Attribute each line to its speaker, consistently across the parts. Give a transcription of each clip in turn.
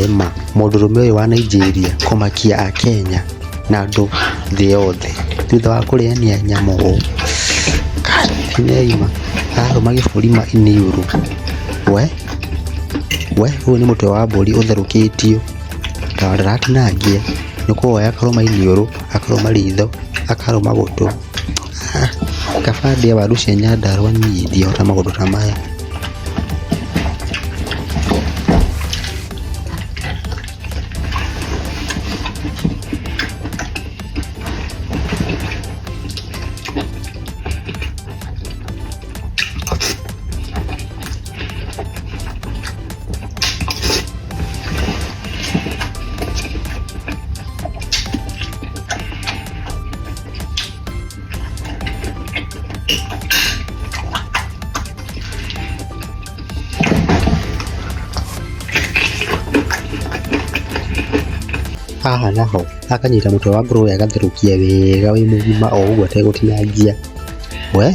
Speaker 1: ma mũndũrũme ũyũ wa Nigeria kũmakia a Kenya na andũ thĩ yothe thutha wa kũrĩania nyamũ ũũ. Neima ararũma gĩbũri iniũrũ. We ũyũ nĩ mũtwe wa mbũri ũtherũkĩtio tawa ndaratinangia, nĩ kuoya akarũma iniũrũ, akarũma ritho, akarũma gũtũ. Kaba ndĩe waru cia Nyandarua niĩ ndiahota maũndũ ta maya. Haha naho akanyita mũtwe wa ngũrũwe agatherũkia wega wĩ mũgima o ũguo ategũtinangia. We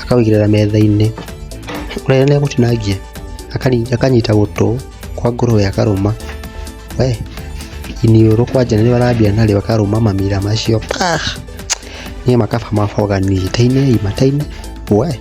Speaker 1: akawĩigĩrĩra metha-inĩ, ũrĩa nĩegũtinangia akanyita gũtũ kwa ngũrũwe akarũma. We iniũrũ kwanja nĩrĩo arambia narĩo akarũma mamira macio. Niĩ makaba maboga niĩ taine. We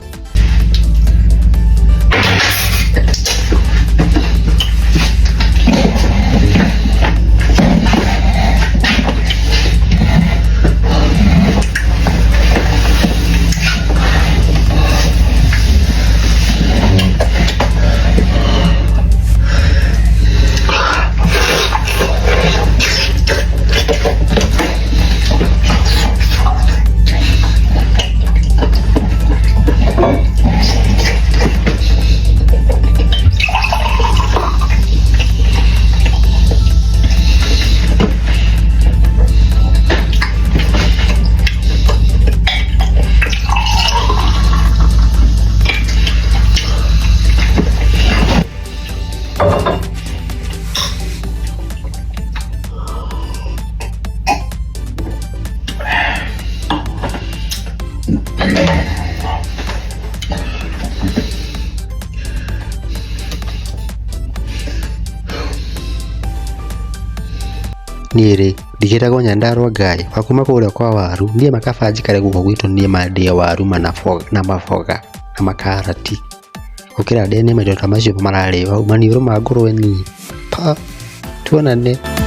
Speaker 1: niĩ ndigĩragwo Nyandarua Ngai wa kuma kũrĩa kwa waru. Niĩ makaba njikare gũkũ gwitũ niĩ mandĩe waru na maboga na makarati gũkĩra ndĩe nĩ maitũ ta macio mararĩo hau maniũrũ ma ngũrũwe niĩ. Tuonane.